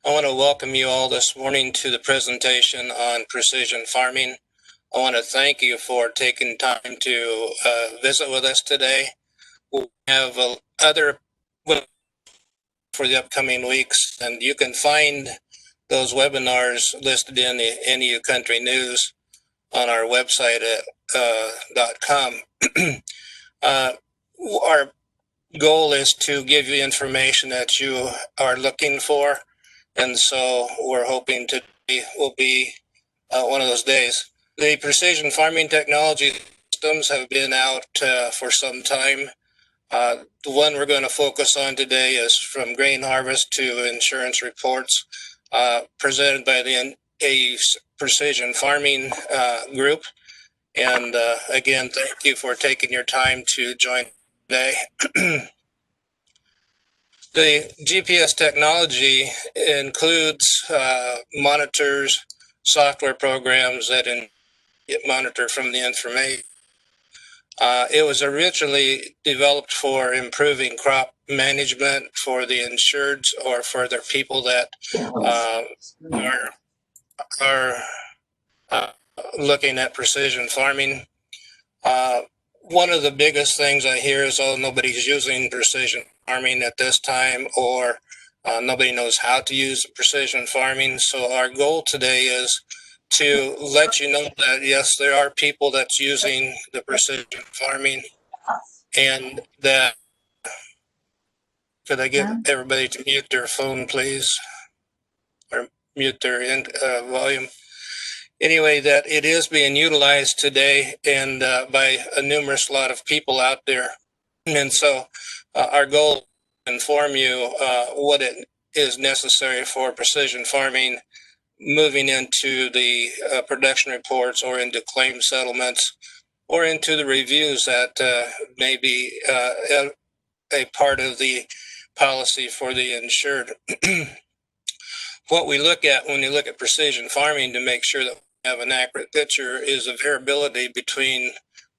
I want to welcome you all this morning to the presentation on precision farming. I want to thank you for taking time to visit with us today. We'll have other for the upcoming weeks, and you can find those webinars listed in the NAU Country News on our website at .com. Our goal is to give you information that you are looking for, and so we're hoping today will be one of those days. The precision farming technology systems have been out for some time. The one we're going to focus on today is from grain harvest to insurance reports, presented by the NAU Precision Farming group. And again, thank you for taking your time to join today. The GPS technology includes monitors, software programs that monitor from the information. It was originally developed for improving crop management for the insureds or for the people that are looking at precision farming. One of the biggest things I hear is, oh, nobody's using precision farming at this time, or nobody knows how to use precision farming. So our goal today is to let you know that, yes, there are people that's using the precision farming, and that, could I get everybody to mute their phone, please, or mute their volume? Anyway, that it is being utilized today and by a numerous lot of people out there. And so our goal is to inform you what it is necessary for precision farming moving into the production reports or into claim settlements or into the reviews that may be a part of the policy for the insured. What we look at when you look at precision farming to make sure that we have an accurate picture is a variability between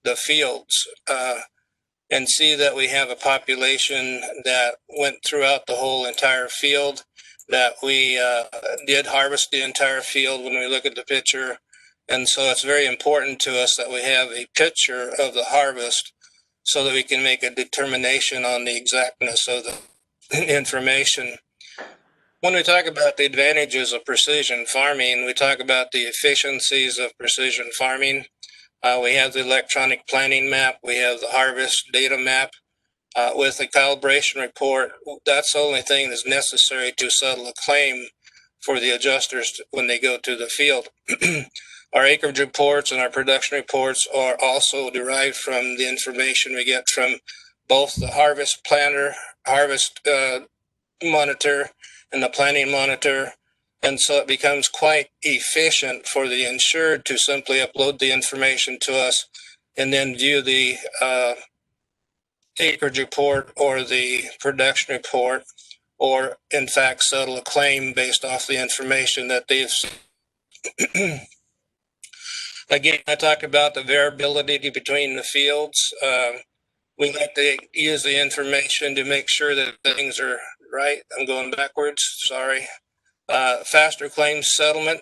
the fields, and see that we have a population that went throughout the whole entire field, that we did harvest the entire field when we look at the picture. And so it's very important to us that we have a picture of the harvest so that we can make a determination on the exactness of the information. When we talk about the advantages of precision farming, we talk about the efficiencies of precision farming. We have the electronic planning map. We have the harvest data map. With the calibration report, that's the only thing that's necessary to settle a claim for the adjusters when they go to the field. Our acreage reports and our production reports are also derived from the information we get from both the harvest planner, harvest monitor, and the planning monitor. And so it becomes quite efficient for the insured to simply upload the information to us and then view the acreage report or the production report, or in fact settle a claim based off the information that they've seen. Again, I talked about the variability between the fields. We like to use the information to make sure that things are right. I'm going backwards, sorry. Faster claims settlement.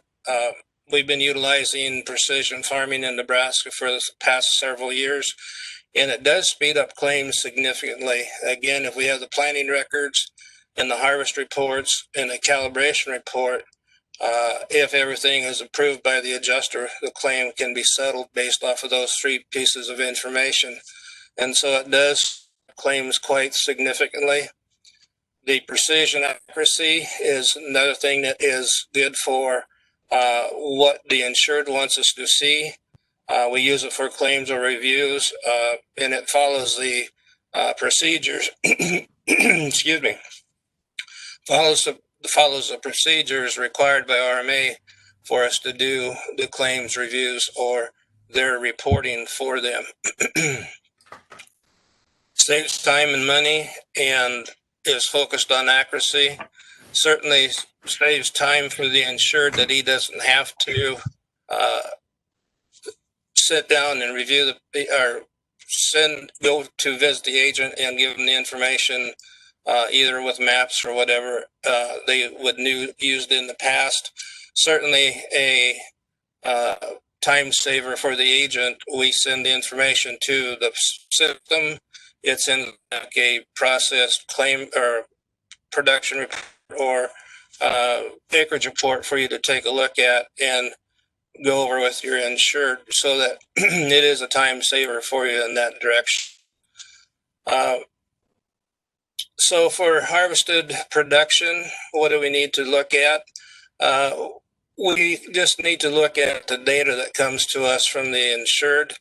We've been utilizing precision farming in Nebraska for the past several years, and it does speed up claims significantly. Again, if we have the planning records and the harvest reports and the calibration report, if everything is approved by the adjuster, the claim can be settled based off of those three pieces of information. And so it does claims quite significantly. The precision accuracy is another thing that is good for what the insured wants us to see. We use it for claims or reviews, and it follows the procedures. Excuse me. Follows the procedures required by RMA for us to do the claims reviews or their reporting for them. Saves time and money and is focused on accuracy. Certainly saves time for the insured that he doesn't have to sit down and review go to visit the agent and give them the information either with maps or whatever they would used in the past. Certainly a time saver for the agent. We send the information to the system. It's in like a processed claim or production report or acreage report for you to take a look at and go over with your insured, so that it is a time saver for you in that direction. So for harvested production, what do we need to look at? We just need to look at the data that comes to us from the insured.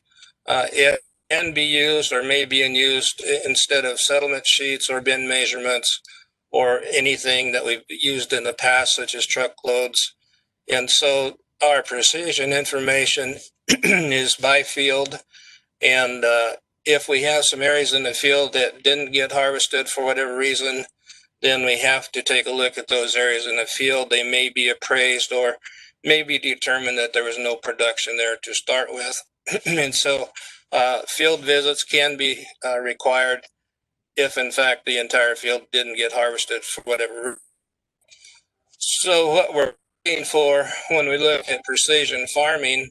It can be used or may be used instead of settlement sheets or bin measurements or anything that we've used in the past, such as truckloads. And so our precision information is by field. And if we have some areas in the field that didn't get harvested for whatever reason, then we have to take a look at those areas in the field. They may be appraised or maybe determined that there was no production there to start with. And so field visits can be required if in fact the entire field didn't get harvested for whatever reason. So what we're looking for when we look at precision farming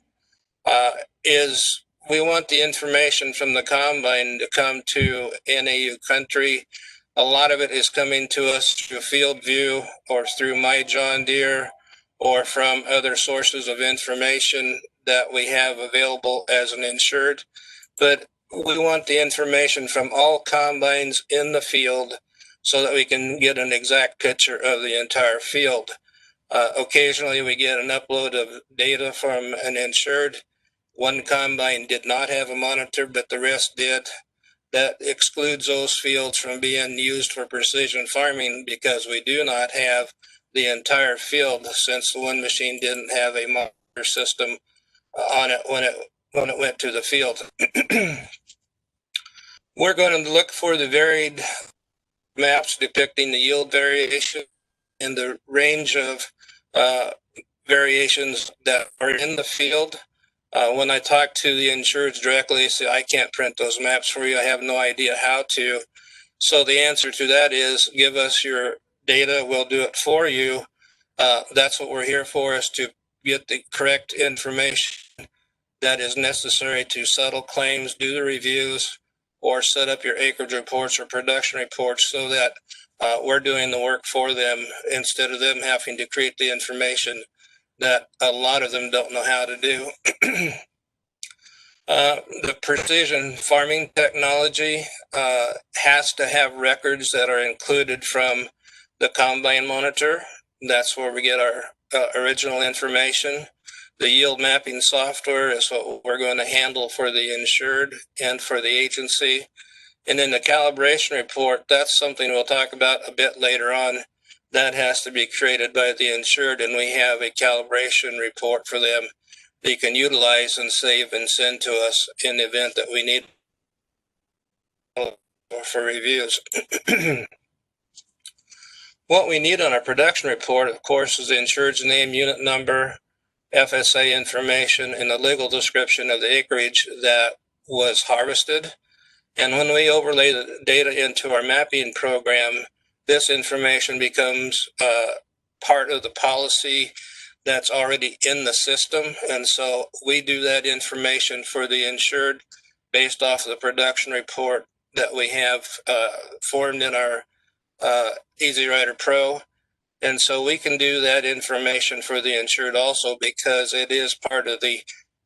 is we want the information from the combine to come to NAU country. A lot of it is coming to us through Field View or through My John Deere or from other sources of information that we have available as an insured. But we want the information from all combines in the field so that we can get an exact picture of the entire field. Occasionally we get an upload of data from an insured. One combine did not have a monitor, but the rest did. That excludes those fields from being used for precision farming because we do not have the entire field, since the one machine didn't have a monitor system on it when it went to the field. We're going to look for the varied maps depicting the yield variation and the range of variations that are in the field. When I talk to the insureds directly, they say, I can't print those maps for you. I have no idea how to. So the answer to that is give us your data. We'll do it for you. That's what we're here for, is to get the correct information that is necessary to settle claims, do the reviews, or set up your acreage reports or production reports so that we're doing the work for them instead of them having to create the information that a lot of them don't know how to do. The precision farming technology has to have records that are included from the combine monitor. That's where we get our original information. The yield mapping software is what we're going to handle for the insured and for the agency. And then the calibration report, that's something we'll talk about a bit later on. That has to be created by the insured, and we have a calibration report for them they can utilize and save and send to us in the event that we need for reviews. What we need on our production report, of course, is the insured's name, unit number, FSA information, and the legal description of the acreage that was harvested. And when we overlay the data into our mapping program, this information becomes part of the policy that's already in the system. And so we do that information for the insured based off of the production report that we have formed in our Easy Rider Pro. And so we can do that information for the insured also, because it is part of the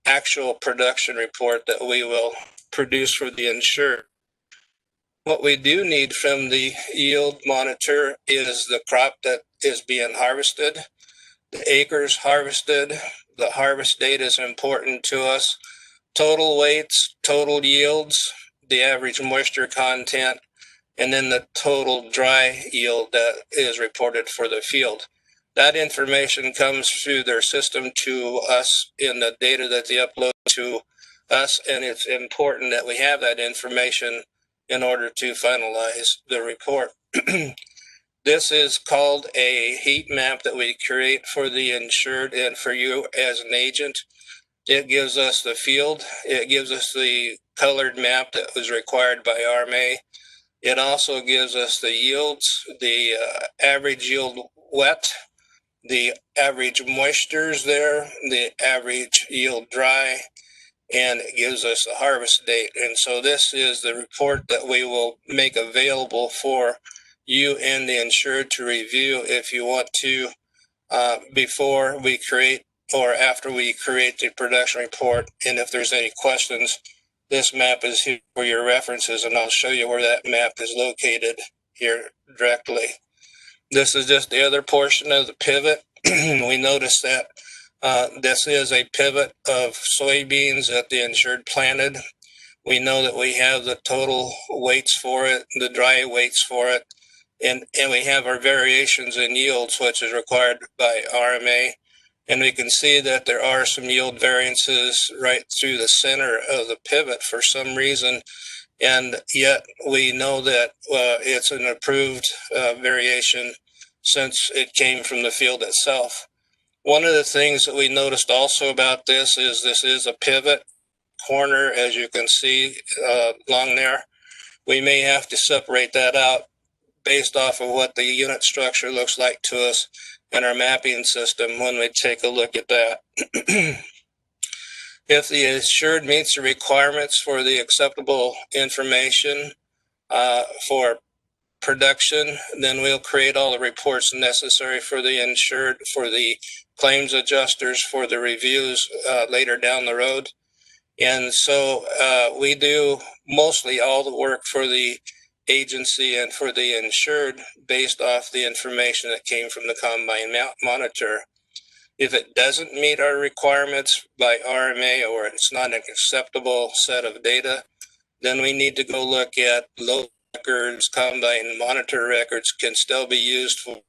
actual production report that we will produce for the insured. What we do need from the yield monitor is the crop that is being harvested, the acres harvested. The harvest date is important to us. Total weights, total yields, the average moisture content, and then the total dry yield that is reported for the field. That information comes through their system to us in the data that they upload to us, and it's important that we have that information in order to finalize the report. This is called a heat map that we create for the insured and for you as an agent. It gives us the field. It gives us the colored map that was required by RMA. It also gives us the yields, the average yield wet, the average moistures there, the average yield dry, and it gives us the harvest date. And so this is the report that we will make available for you and the insured to review if you want to, before we create or after we create the production report. And if there's any questions, this map is here for your references, and I'll show you where that map is located here directly. This is just the other portion of the pivot. We notice that this is a pivot of soybeans that the insured planted. We know that we have the total weights for it, the dry weights for it, and we have our variations in yields, which is required by RMA. And we can see that there are some yield variances right through the center of the pivot for some reason. And yet we know that it's an approved variation since it came from the field itself. One of the things that we noticed also about this is a pivot corner, as you can see along there. We may have to separate that out based off of what the unit structure looks like to us in our mapping system when we take a look at that. If the insured meets the requirements for the acceptable information for production, then we'll create all the reports necessary for the insured, for the claims adjusters, for the reviews later down the road. And so we do mostly all the work for the agency and for the insured based off the information that came from the combine monitor. If it doesn't meet our requirements by RMA, or it's not an acceptable set of data, then we need to go look at low records. Combine monitor records can still be used for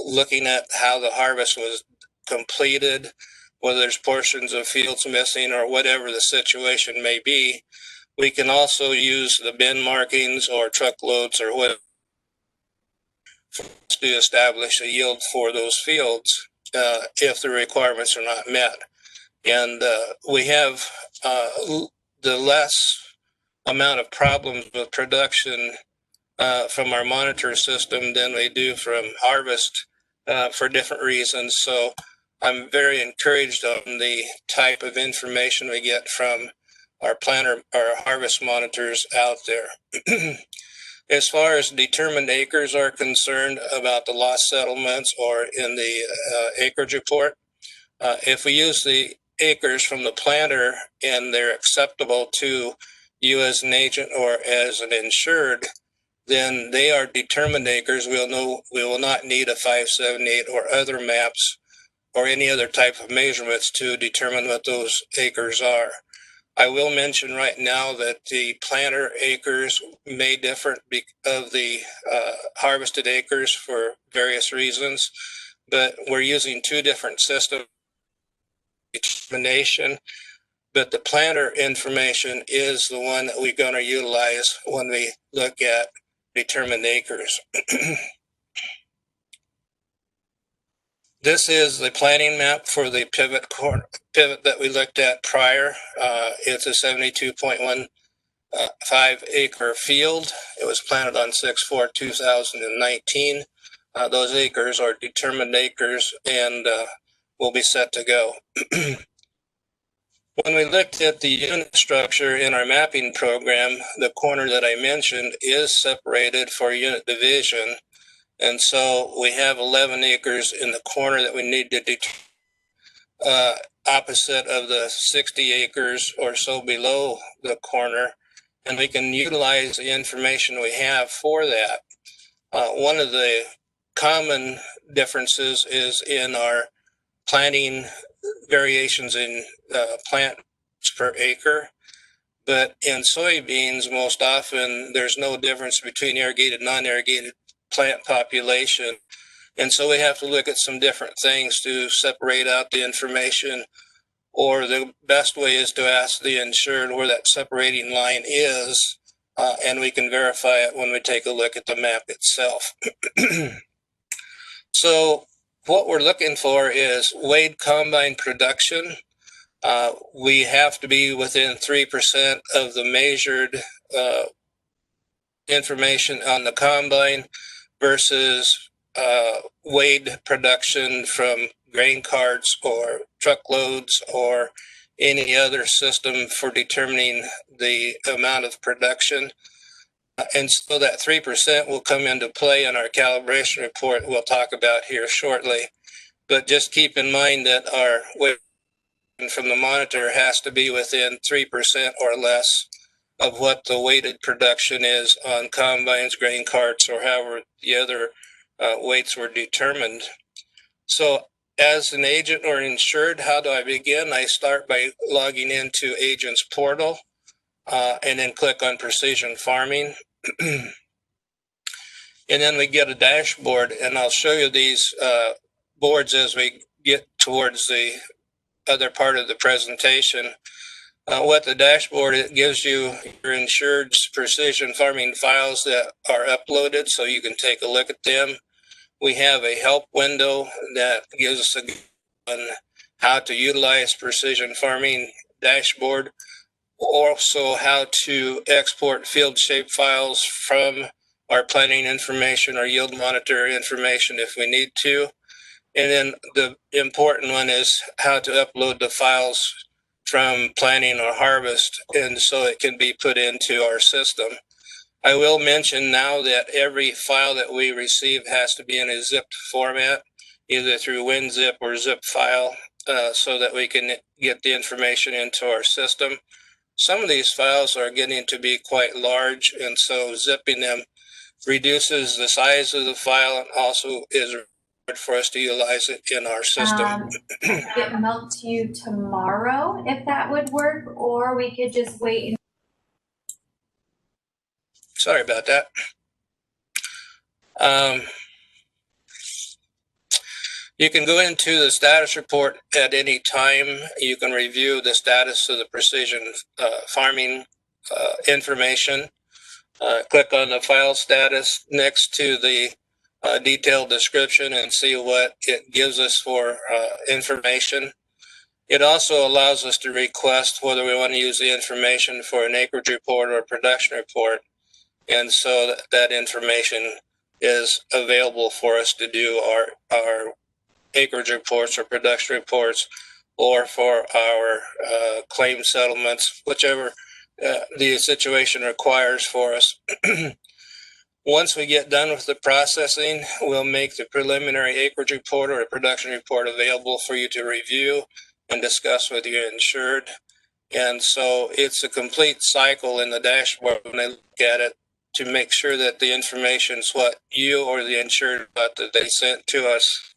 looking at how the harvest was completed, whether there's portions of fields missing or whatever the situation may be. We can also use the bin markings or truckloads or whatever to establish a yield for those fields if the requirements are not met. And we have the less amount of problems with production from our monitor system than we do from harvest for different reasons. So I'm very encouraged on the type of information we get from our harvest monitors out there. As far as determined acres are concerned about the loss settlements or in the acreage report, if we use the acres from the planter and they're acceptable to you as an agent or as an insured, then they are determined acres. We will not need a 578 or other maps or any other type of measurements to determine what those acres are. I will mention right now that the planter acres may differ of the harvested acres for various reasons, but we're using two different systems determination. But the planter information is the one that we're going to utilize when we look at determined acres. This is the planting map for the pivot that we looked at prior. It's a 72.15 acre field. It was planted on 6/4/2019. Those acres are determined acres and will be set to go. When we looked at the unit structure in our mapping program, the corner that I mentioned is separated for unit division. And so we have 11 acres in the corner that we need to determine opposite of the 60 acres or so below the corner. And we can utilize the information we have for that. One of the common differences is in our planting variations in plants per acre. But in soybeans, most often there's no difference between irrigated and non-irrigated plant population. And so we have to look at some different things to separate out the information, or the best way is to ask the insured where that separating line is, and we can verify it when we take a look at the map itself. So what we're looking for is weighed combine production. We have to be within 3% of the measured information on the combine versus weighed production from grain carts or truckloads or any other system for determining the amount of production. And so that 3% will come into play in our calibration report we'll talk about here shortly. But just keep in mind that our weight from the monitor has to be within 3% or less of what the weighted production is on combines, grain carts, or however the other weights were determined. So as an agent or insured, how do I begin? I start by logging into Agent's Portal and then click on Precision Farming. And then we get a dashboard, and I'll show you these boards as we get towards the other part of the presentation. What the dashboard, it gives you your insured's precision farming files that are uploaded so you can take a look at them. We have a help window that gives us a guide on how to utilize precision farming dashboard, also how to export field shape files from our planning information or yield monitor information if we need to. And then the important one is how to upload the files from planning or harvest, and so it can be put into our system. I will mention now that every file that we receive has to be in a zipped format, either through WinZip or zip file, so that we can get the information into our system. Some of these files are getting to be quite large, and so zipping them reduces the size of the file and also is for us to utilize it in our system. Get them out to you tomorrow if that would work, or we could just wait. Sorry about that. You can go into the status report at any time. You can review the status of the precision farming information. Click on the file status next to the detailed description and see what it gives us for information. It also allows us to request whether we want to use the information for an acreage report or a production report. And so that information is available for us to do our acreage reports or production reports, or for our claim settlements, whichever the situation requires for us. Once we get done with the processing, we'll make the preliminary acreage report or a production report available for you to review and discuss with your insured. And so it's a complete cycle in the dashboard when I look at it to make sure that the information is what you or the insured thought that they sent to us.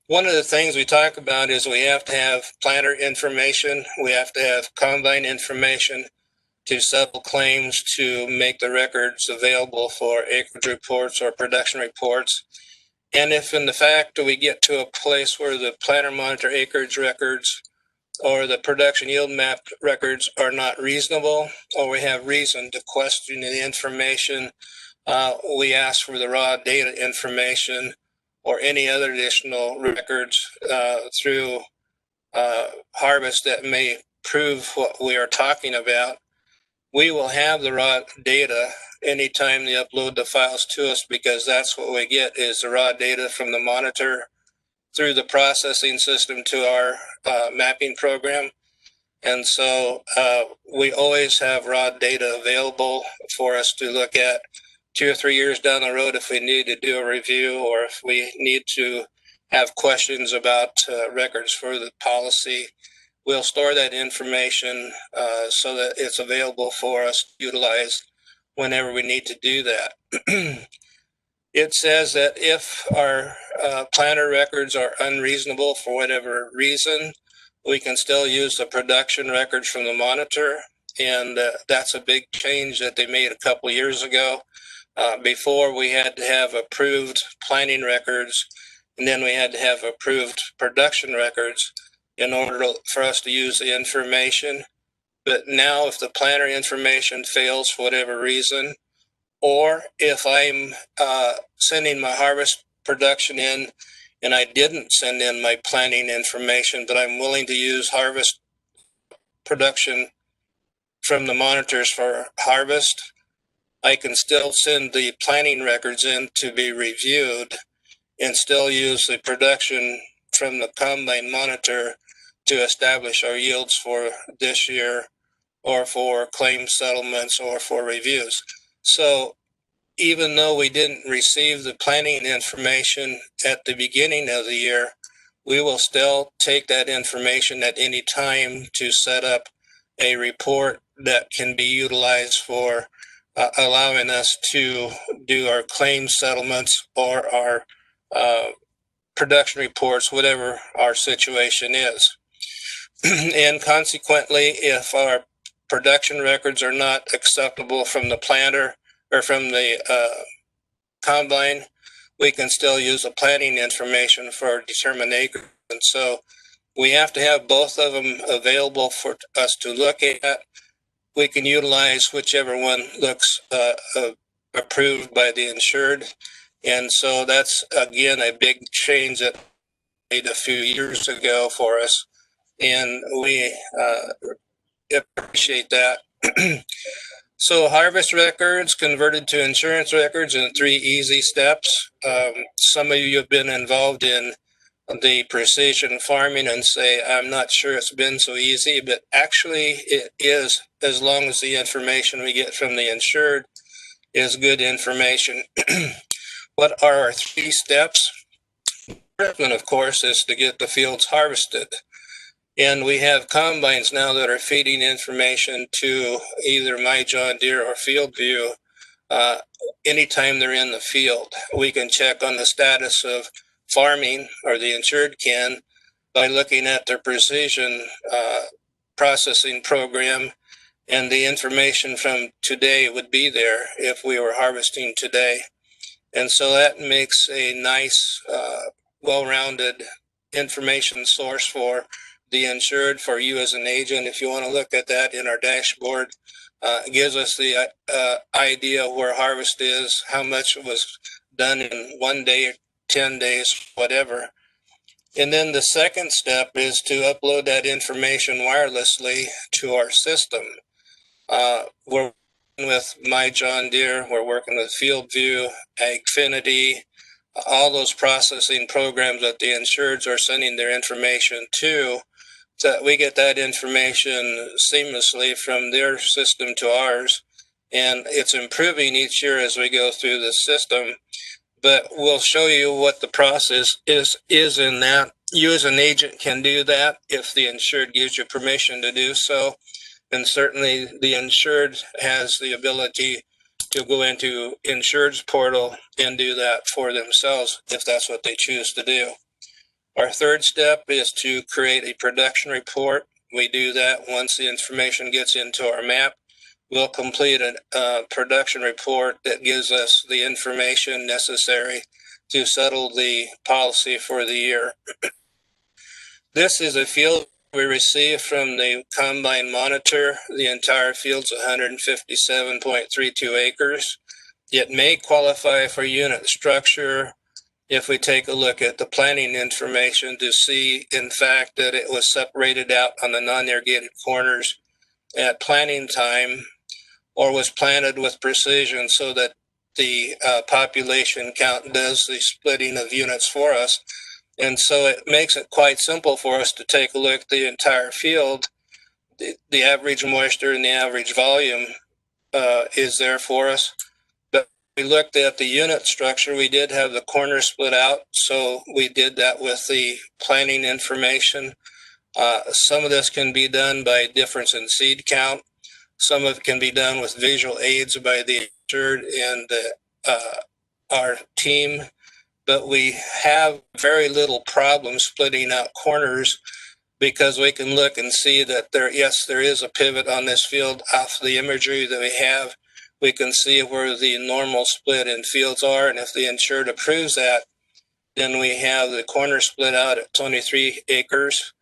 One of the things we talk about is we have to have planter information, we have to have combine information to settle claims to make the records available for acreage reports or production reports. And if in the fact we get to a place where the planter monitor acreage records or the production yield map records are not reasonable, or we have reason to question the information, we ask for the raw data information or any other additional records through harvest that may prove what we are talking about. We will have the raw data anytime they upload the files to us, because that's what we get is the raw data from the monitor through the processing system to our mapping program. And so we always have raw data available for us to look at 2 or 3 years down the road if we need to do a review, or if we need to have questions about records for the policy. We'll store that information so that it's available for us to utilize whenever we need to do that. It says that if our planter records are unreasonable for whatever reason, we can still use the production records from the monitor. And that's a big change that they made a couple years ago. Before, we had to have approved planning records, and then we had to have approved production records in order for us to use the information. But now if the planner information fails for whatever reason, or if I'm sending my harvest production in and I didn't send in my planning information, but I'm willing to use harvest production from the monitors for harvest, I can still send the planning records in to be reviewed and still use the production from the combine monitor to establish our yields for this year, or for claim settlements, or for reviews. So even though we didn't receive the planning information at the beginning of the year, we will still take that information at any time to set up a report that can be utilized for allowing us to do our claim settlements or our production reports, whatever our situation is. And consequently, if our production records are not acceptable from the planter or from the combine, we can still use the planning information for determination. And so we have to have both of them available for us to look at. We can utilize whichever one looks approved by the insured. And so that's, again, a big change that made a few years ago for us. And we appreciate that. So harvest records converted to insurance records in 3 easy steps. Some of you have been involved in the precision farming and say, I'm not sure it's been so easy, but actually it is, as long as the information we get from the insured is good information. What are our 3 steps? First one, of course, is to get the fields harvested. And we have combines now that are feeding information to either My John Deere or FieldView anytime they're in the field. We can check on the status of farming, or the insured can, by looking at their precision processing program, and the information from today would be there if we were harvesting today. And so that makes a nice, well-rounded information source for the insured, for you as an agent. If you want to look at that in our dashboard, it gives us the idea where harvest is, how much was done in 1 day, 10 days, whatever. And then the second step is to upload that information wirelessly to our system. We're working with My John Deere, we're working with FieldView, Agfinity, all those processing programs that the insureds are sending their information to, so that we get that information seamlessly from their system to ours. And it's improving each year as we go through the system, but we'll show you what the process is in that. You as an agent can do that if the insured gives you permission to do so. And certainly the insured has the ability to go into insured's portal and do that for themselves if that's what they choose to do. Our third step is to create a production report. We do that once the information gets into our map. We'll complete a production report that gives us the information necessary to settle the policy for the year. This is a field we received from the combine monitor. The entire field's 157.32 acres. It may qualify for unit structure if we take a look at the planning information to see, in fact, that it was separated out on the non-irrigated corners at planting time, or was planted with precision so that the population count does the splitting of units for us. And so it makes it quite simple for us to take a look at the entire field. The average moisture and the average volume is there for us. But we looked at the unit structure. We did have the corners split out, so we did that with the planning information. Some of this can be done by difference in seed count. Some of it can be done with visual aids by the insured and our team. But we have very little problem splitting out corners, because we can look and see that there is a pivot on this field off the imagery that we have. We can see where the normal split in fields are, and if the insured approves that, then we have the corner split out at 23 acres,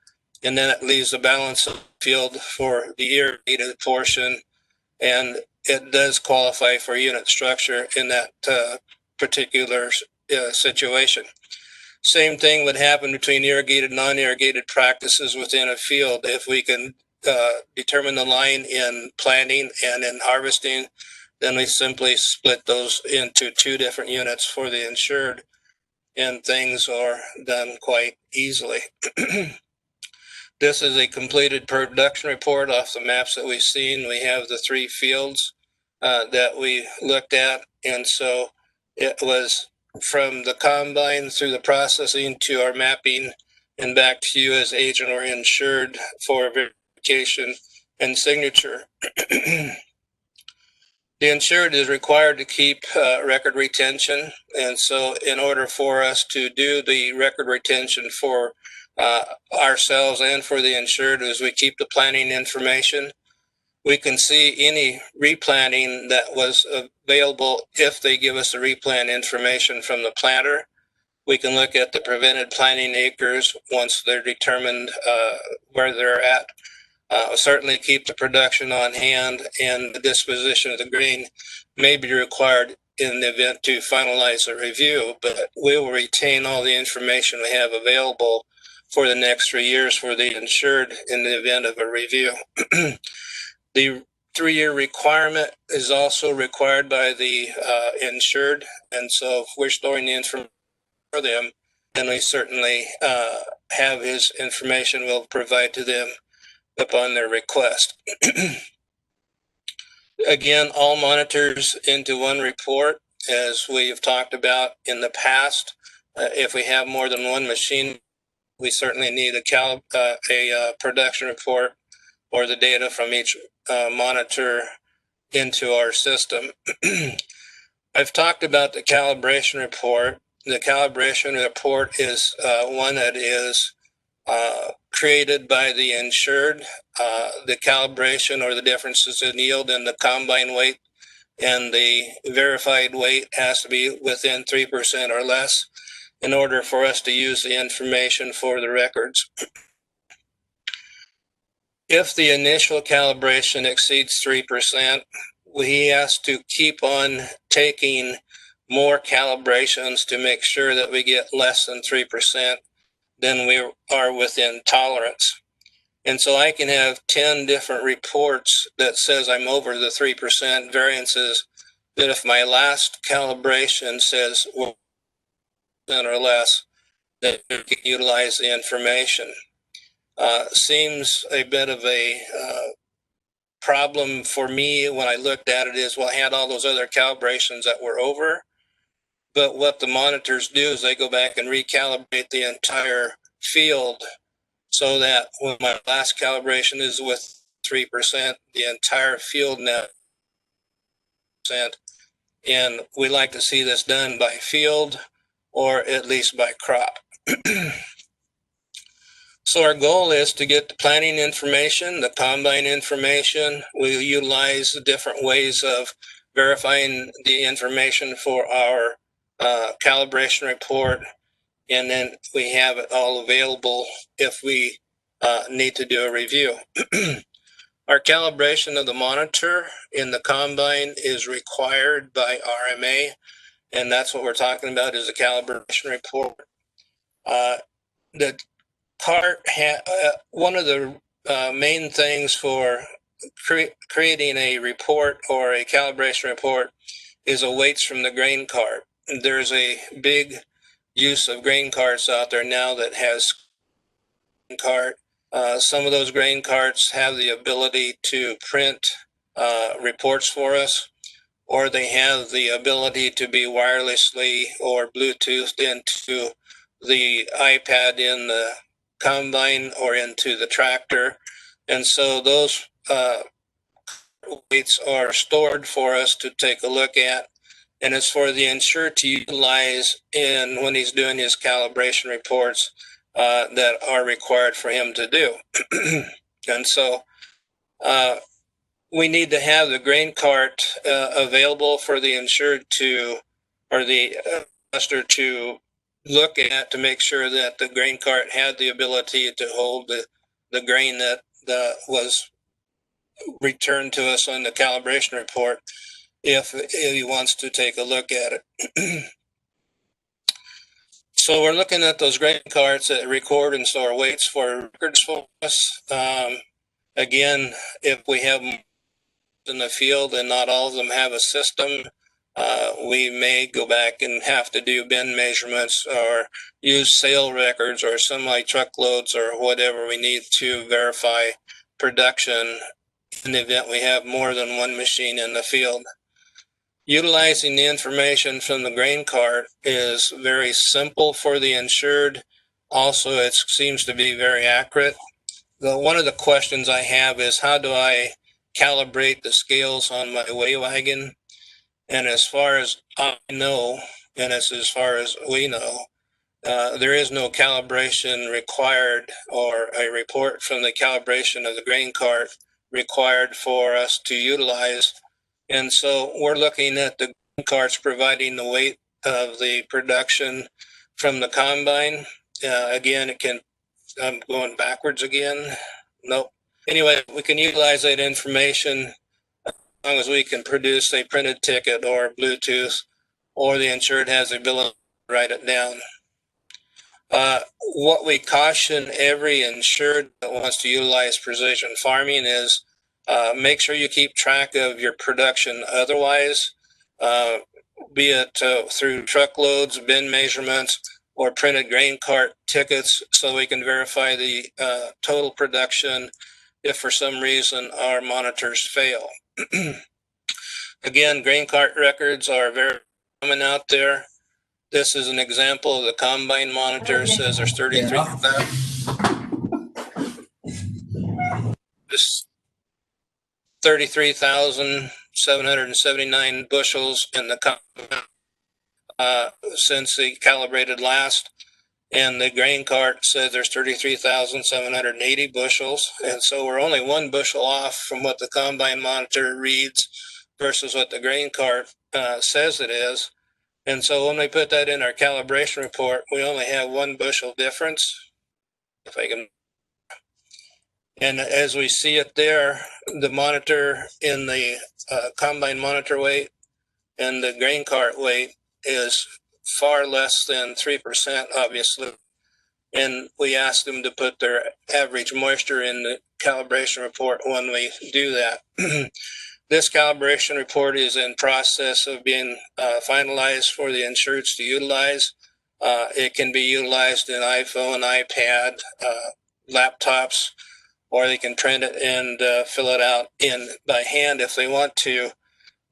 and then it leaves the balance of the field for the irrigated portion, and it does qualify for unit structure in that particular situation. Same thing would happen between irrigated and non-irrigated practices within a field. If we can determine the line in planting and in harvesting, then we simply split those into 2 different units for the insured, and things are done quite easily. This is a completed production report off the maps that we've seen. We have the 3 fields that we looked at, and so it was from the combine through the processing to our mapping and back to you as agent or insured for verification and signature. The insured is required to keep record retention, and so in order for us to do the record retention for ourselves and for the insured, is we keep the planning information. We can see any replanting that was available if they give us the replan information from the planter. We can look at the prevented planting acres once they're determined where they're at. Certainly keep the production on hand, and the disposition of the grain may be required in the event to finalize the review, but we will retain all the information we have available for the next 3 years for the insured in the event of a review. The 3-year requirement is also required by the insured, and so if we're storing the information for them, then we certainly have his information we'll provide to them upon their request. Again, all monitors into one report, as we have talked about in the past. If we have more than one machine, we certainly need a production report or the data from each monitor into our system. I've talked about the calibration report. The calibration report is one that is created by the insured. The calibration or the differences in yield in the combine weight and the verified weight has to be within 3% or less in order for us to use the information for the records. If the initial calibration exceeds 3%, he has to keep on taking more calibrations to make sure that we get less than 3%. Then we are within tolerance. And so I can have 10 different reports that says I'm over the 3% variances, that if my last calibration says 1% or less, that we can utilize the information. Seems a bit of a problem for me when I looked at it is, well, I had all those other calibrations that were over, but what the monitors do is they go back and recalibrate the entire field so that when my last calibration is with 3%, the entire field now percent. And we like to see this done by field or at least by crop. So our goal is to get the planning information, the combine information. We'll utilize the different ways of verifying the information for our calibration report, and then we have it all available if we need to do a review. Our calibration of the monitor in the combine is required by RMA, and that's what we're talking about is the calibration report. The cart one of the main things for creating a report or a calibration report is a weights from the grain cart. There's a big use of grain carts out there now that has cart. Some of those grain carts have the ability to print reports for us, or they have the ability to be wirelessly or Bluetoothed into the iPad in the combine or into the tractor. And so those weights are stored for us to take a look at, and it's for the insured to utilize in when he's doing his calibration reports that are required for him to do. And so we need to have the grain cart available for the insured to, or the investor to look at to make sure that the grain cart had the ability to hold the grain that was returned to us on the calibration report if he wants to take a look at it. So we're looking at those grain carts that record and store weights for records for us. Again, if we have in the field and not all of them have a system, we may go back and have to do bin measurements or use sale records or semi-truckloads or whatever we need to verify production in the event we have more than one machine in the field. Utilizing the information from the grain cart is very simple for the insured. Also, it seems to be very accurate. One of the questions I have is, how do I calibrate the scales on my Whey Wagon? And as far as I know, and as far as we know, there is no calibration required or a report from the calibration of the grain cart required for us to utilize. And so we're looking at the grain carts providing the weight of the production from the combine. Again, I'm going backwards again. Nope. Anyway, we can utilize that information as long as we can produce a printed ticket or Bluetooth, or the insured has the ability to write it down. What we caution every insured that wants to utilize precision farming is make sure you keep track of your production otherwise, be it through truckloads, bin measurements, or printed grain cart tickets, so we can verify the total production if for some reason our monitors fail. Again, grain cart records are very common out there. This is an example of the combine monitor. It says there's 33,779 bushels in the combine since they calibrated last. And the grain cart says there's 33,780 bushels. And so we're only 1 bushel off from what the combine monitor reads versus what the grain cart says it is. And so when we put that in our calibration report, we only have 1 bushel difference. If I can. And as we see it there, the monitor in the combine monitor weight and the grain cart weight is far less than 3%, obviously. And we ask them to put their average moisture in the calibration report when we do that. This calibration report is in process of being finalized for the insureds to utilize. It can be utilized in iPhone, iPad, laptops, or they can print it and fill it out by hand if they want to.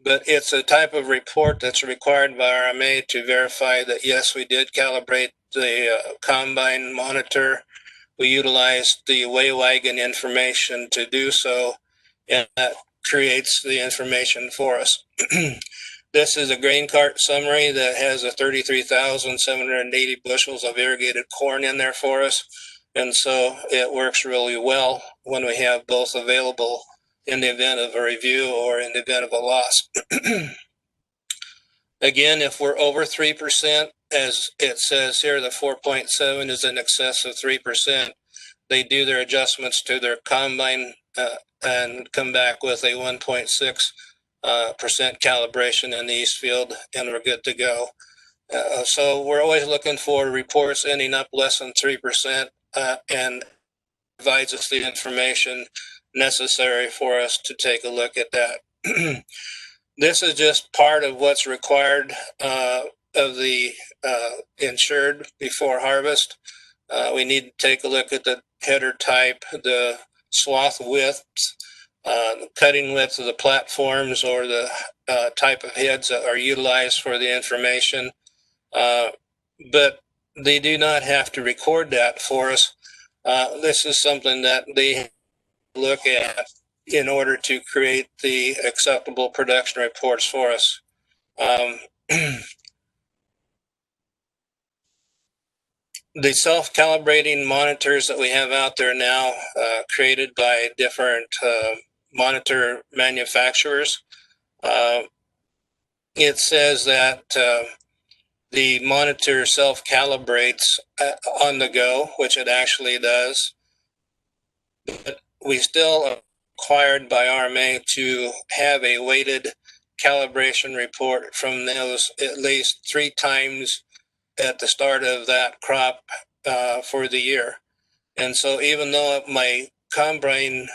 But it's a type of report that's required by RMA to verify that, yes, we did calibrate the combine monitor. We utilized the Whey Wagon information to do so, and that creates the information for us. This is a grain cart summary that has a 33,780 bushels of irrigated corn in there for us. And so it works really well when we have both available in the event of a review or in the event of a loss. Again, if we're over 3%, as it says here, the 4.7 is in excess of 3%. They do their adjustments to their combine and come back with a 1.6% calibration in the east field, and we're good to go. So we're always looking for reports ending up less than 3% and provides us the information necessary for us to take a look at that. This is just part of what's required of the insured before harvest. We need to take a look at the header type, the swath width, the cutting width of the platforms, or the type of heads that are utilized for the information. But they do not have to record that for us. This is something that they look at in order to create the acceptable production reports for us. The self-calibrating monitors that we have out there now, created by different monitor manufacturers, it says that the monitor self-calibrates on the go, which it actually does. But we still are required by RMA to have a weighted calibration report from those at least 3 times at the start of that crop for the year. And so even though my combine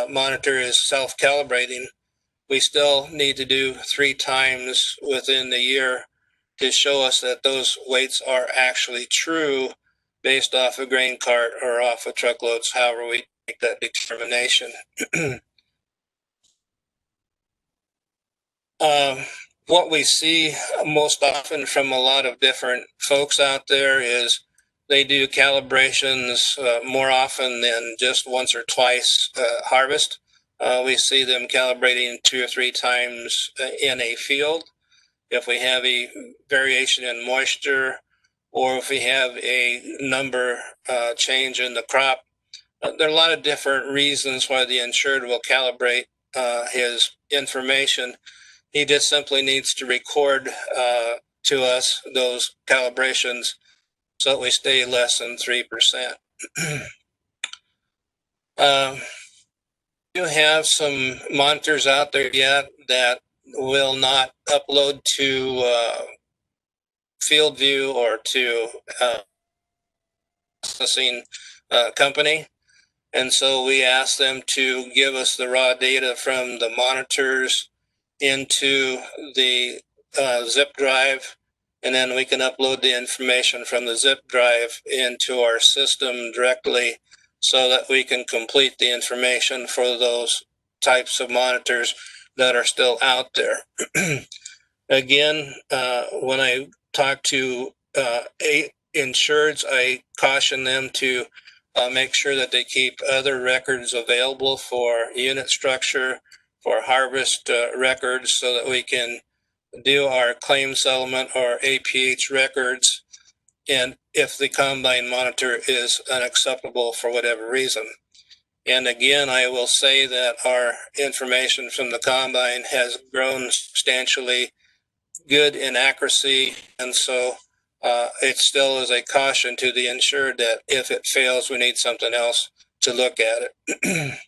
monitor is self-calibrating, we still need to do 3 times within the year to show us that those weights are actually true based off a grain cart or off of truckloads, however we make that determination. What we see most often from a lot of different folks out there is they do calibrations more often than just once or twice harvest. We see them calibrating 2 or 3 times in a field. If we have a variation in moisture, or if we have a number change in the crop, there are a lot of different reasons why the insured will calibrate his information. He just simply needs to record to us those calibrations so that we stay less than 3%. Do have some monitors out there yet that will not upload to field view or to processing company. And so we asked them to give us the raw data from the monitors into the zip drive, and then we can upload the information from the zip drive into our system directly so that we can complete the information for those types of monitors that are still out there. Again, when I talk to insureds, I caution them to make sure that they keep other records available for unit structure, for harvest records, so that we can do our claim settlement or APH records, and if the combine monitor is unacceptable for whatever reason. And again, I will say that our information from the combine has grown substantially good in accuracy, and so it still is a caution to the insured that if it fails, we need something else to look at it.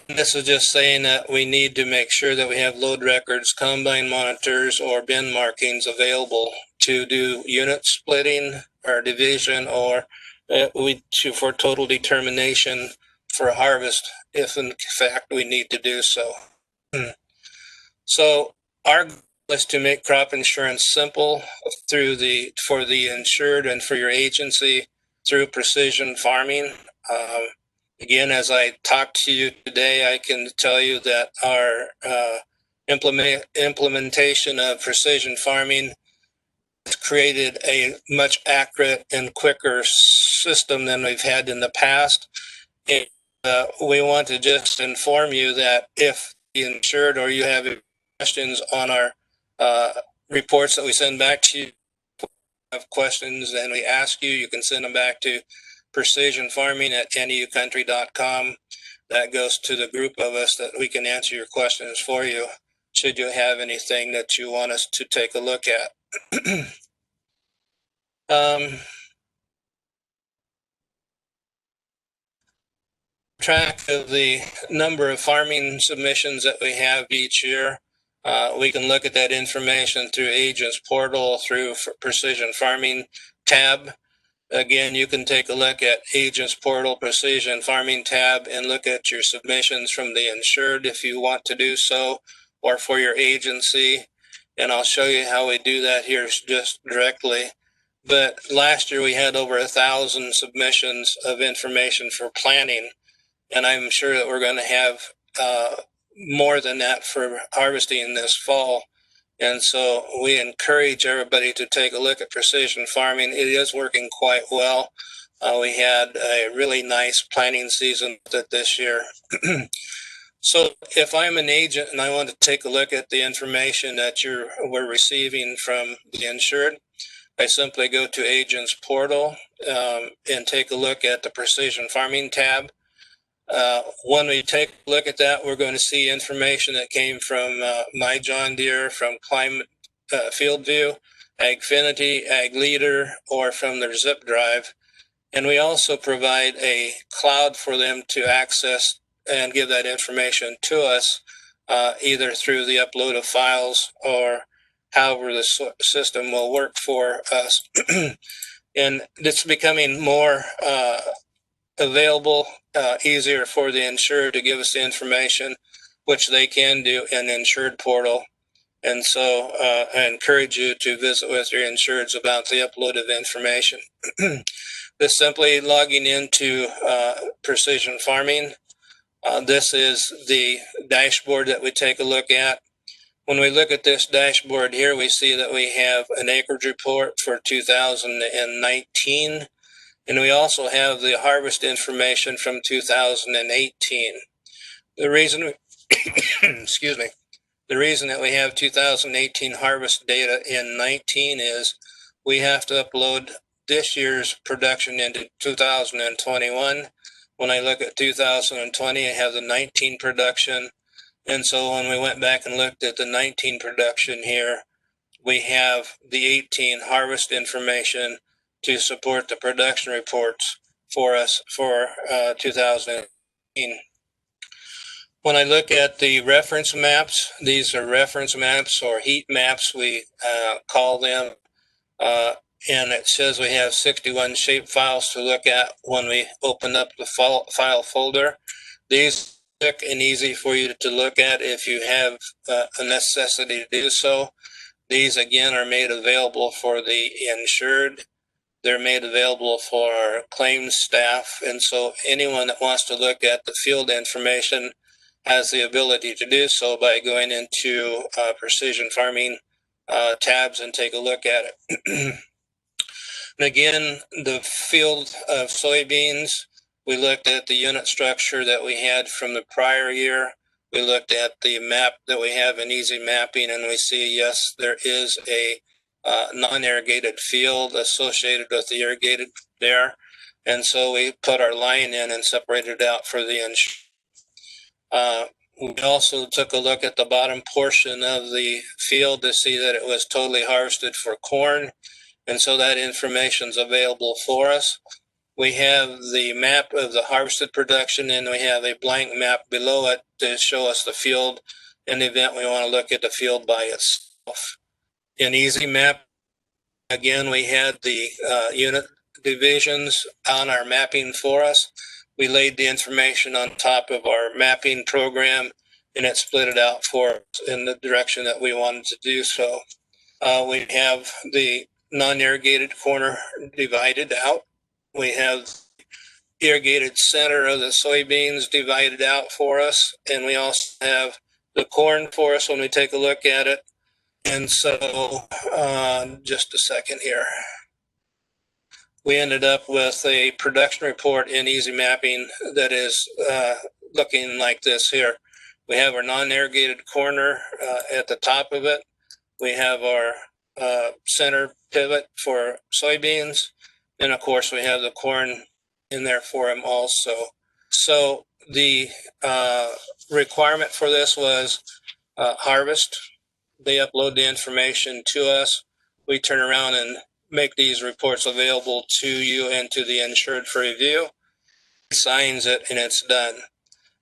This is just saying that we need to make sure that we have load records, combine monitors, or bin markings available to do unit splitting or division, or for total determination for harvest, if in fact we need to do so. So our goal is to make crop insurance simple for the insured and for your agency through precision farming. Again, as I talk to you today, I can tell you that our implementation of precision farming has created a much accurate and quicker system than we've had in the past. And we want to just inform you that if the insured or you have questions on our reports that we send back to you, have questions and we ask you, you can send them back to precisionfarming@naucountry.com. That goes to the group of us that we can answer your questions for you should you have anything that you want us to take a look at. Track of the number of farming submissions that we have each year. We can look at that information through Agents Portal, through Precision Farming tab. Again, you can take a look at Agents Portal, Precision Farming tab, and look at your submissions from the insured if you want to do so, or for your agency. And I'll show you how we do that here just directly. But last year we had over 1,000 submissions of information for planning, and I'm sure that we're going to have more than that for harvesting this fall. And so we encourage everybody to take a look at precision farming. It is working quite well. We had a really nice planting season this year. So if I'm an agent and I want to take a look at the information that we're receiving from the insured, I simply go to Agents Portal and take a look at the Precision Farming tab. When we take a look at that, we're going to see information that came from My John Deere, from Climate Field View, Agfinity, Ag Leader, or from their zip drive. And we also provide a cloud for them to access and give that information to us, either through the upload of files or however the system will work for us. And it's becoming more available, easier for the insured to give us the information, which they can do in the insured portal. And so I encourage you to visit with your insureds about the upload of information. This simply logging into Precision Farming. This is the dashboard that we take a look at. When we look at this dashboard here, we see that we have an acreage report for 2019, and we also have the harvest information from 2018. The reason, excuse me, the reason that we have 2018 harvest data in 19 is we have to upload this year's production into 2021. When I look at 2020, I have the 19 production. And so when we went back and looked at the 19 production here, we have the 18 harvest information to support the production reports for us for 2018. When I look at the reference maps, these are reference maps or heat maps, we call them. And it says we have 61 shape files to look at when we open up the file folder. These are quick and easy for you to look at if you have a necessity to do so. These again are made available for the insured. They're made available for our claims staff. And so anyone that wants to look at the field information has the ability to do so by going into Precision Farming tabs and take a look at it. And again, the field of soybeans, we looked at the unit structure that we had from the prior year. We looked at the map that we have in easy mapping, and we see, yes, there is a non-irrigated field associated with the irrigated there. And so we put our line in and separated it out for the we also took a look at the bottom portion of the field to see that it was totally harvested for corn. And so that information is available for us. We have the map of the harvested production, and we have a blank map below it to show us the field in the event we want to look at the field by itself. In Easy Map, again, we had the unit divisions on our mapping for us. We laid the information on top of our mapping program, and it split it out for us in the direction that we wanted to do so. We have the non-irrigated corner divided out. We have irrigated center of the soybeans divided out for us, and we also have the corn for us when we take a look at it. And so just a second here. We ended up with a production report in Easy Mapping that is looking like this here. We have our non-irrigated corner at the top of it. We have our center pivot for soybeans. And of course, we have the corn in there for them also. So the requirement for this was harvest. They upload the information to us. We turn around and make these reports available to you and to the insured for review. He signs it and it's done.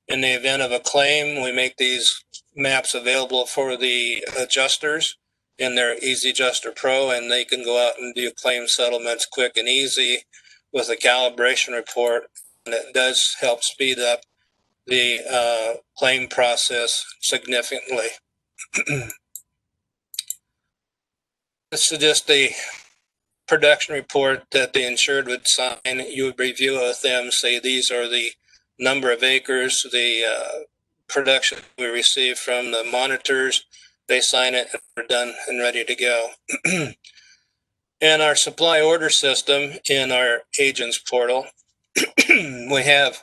In the event of a claim, we make these maps available for the adjusters in their Easy Adjuster Pro, and they can go out and do claim settlements quick and easy with a calibration report. And it does help speed up the claim process significantly. This is just a production report that the insured would sign. You would review it with them, say these are the number of acres, the production we receive from the monitors. They sign it and we're done and ready to go. In our supply order system in our agents portal, we have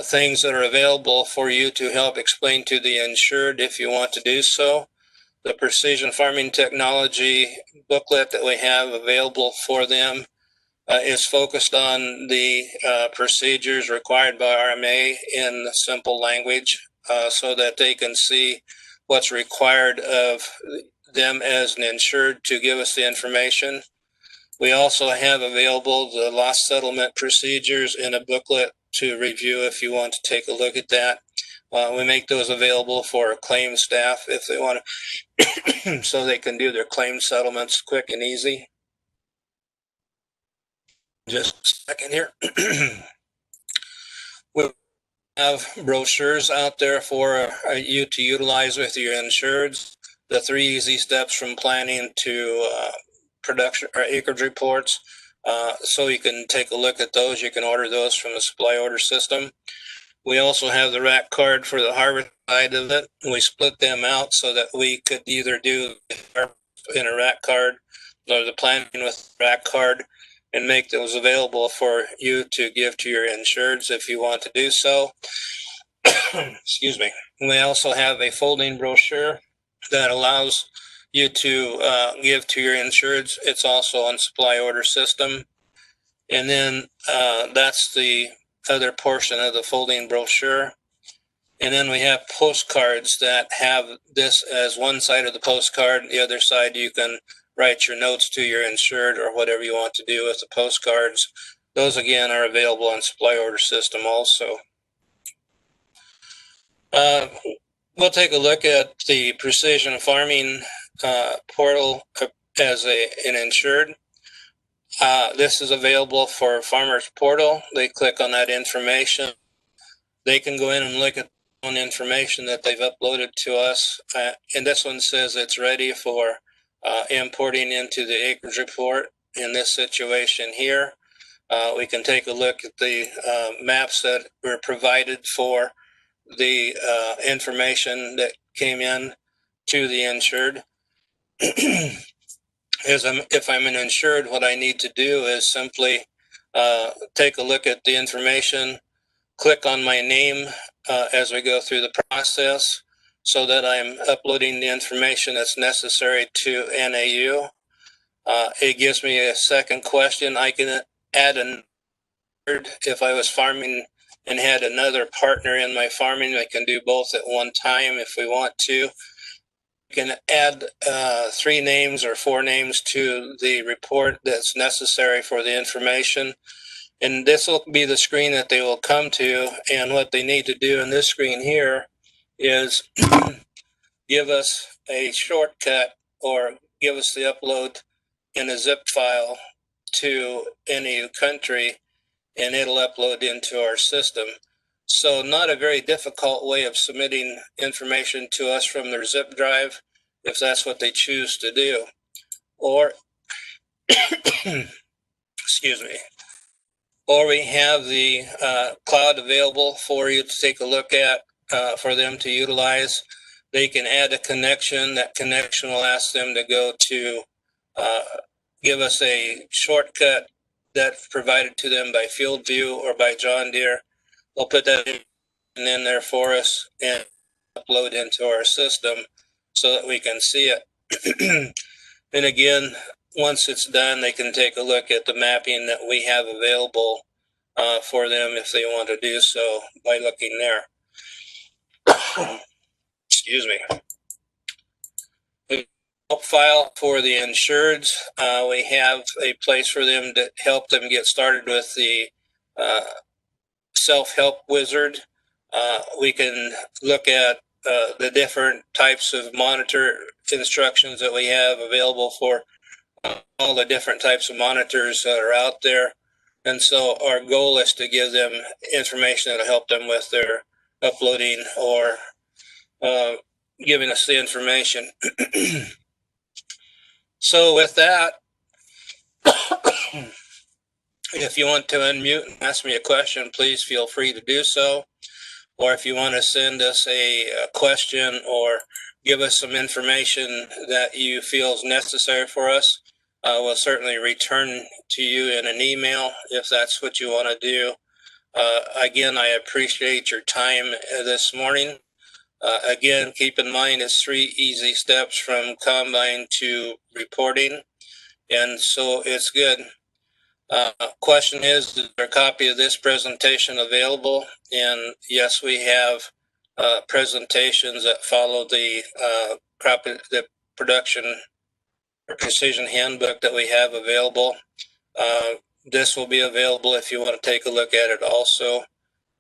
things that are available for you to help explain to the insured if you want to do so. The Precision Farming Technology booklet that we have available for them is focused on the procedures required by RMA in simple language so that they can see what's required of them as an insured to give us the information. We also have available the loss settlement procedures in a booklet to review if you want to take a look at that. We make those available for our claim staff if they want to, so they can do their claim settlements quick and easy. Just a second here. We have brochures out there for you to utilize with your insureds. The 3 easy steps from planning to production or acreage reports. So you can take a look at those. You can order those from the supply order system. We also have the rack card for the harvest side of it. We split them out so that we could either do in a rack card or the planning with rack card and make those available for you to give to your insureds if you want to do so. Excuse me. We also have a folding brochure that allows you to give to your insureds. It's also on supply order system. And then that's the other portion of the folding brochure. And then we have postcards that have this as one side of the postcard. The other side, you can write your notes to your insured or whatever you want to do with the postcards. Those, again, are available on supply order system also. We'll take a look at the precision farming portal as an insured. This is available for Farmers Portal. They click on that information. They can go in and look at on information that they've uploaded to us. And this one says it's ready for importing into the acreage report in this situation here. We can take a look at the maps that were provided for the information that came in to the insured. If I'm an insured, what I need to do is simply take a look at the information, click on my name as we go through the process so that I'm uploading the information that's necessary to NAU. It gives me a second question. I can add a if I was farming and had another partner in my farming. I can do both at one time if we want to. We can add 3 names or 4 names to the report that's necessary for the information. And this will be the screen that they will come to. And what they need to do in this screen here is give us a shortcut or give us the upload in a zip file to any country, and it'll upload into our system. So not a very difficult way of submitting information to us from their zip drive, if that's what they choose to do. Or, excuse me, or we have the cloud available for you to take a look at for them to utilize. They can add a connection. That connection will ask them to go to give us a shortcut that's provided to them by FieldView or by John Deere. They'll put that in there for us and upload into our system so that we can see it. And again, once it's done, they can take a look at the mapping that we have available for them if they want to do so by looking there. Excuse me. File for the insureds. We have a place for them to help them get started with the self-help wizard. We can look at the different types of monitor instructions that we have available for all the different types of monitors that are out there. And so our goal is to give them information that will help them with their uploading or giving us the information. So with that, if you want to unmute and ask me a question, please feel free to do so. Or if you want to send us a question or give us some information that you feel is necessary for us, we'll certainly return to you in an email if that's what you want to do. Again, I appreciate your time this morning. Again, keep in mind it's 3 easy steps from combine to reporting, and so it's good. Question is there a copy of this presentation available? And yes, we have presentations that follow the production or precision handbook that we have available. This will be available if you want to take a look at it also.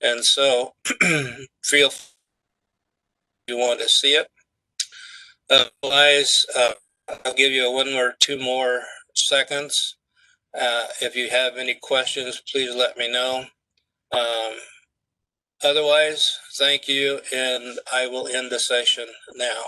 And so feel free if you want to see it. Otherwise, I'll give you 1 or 2 more seconds. If you have any questions, please let me know. Otherwise, thank you, and I will end the session now.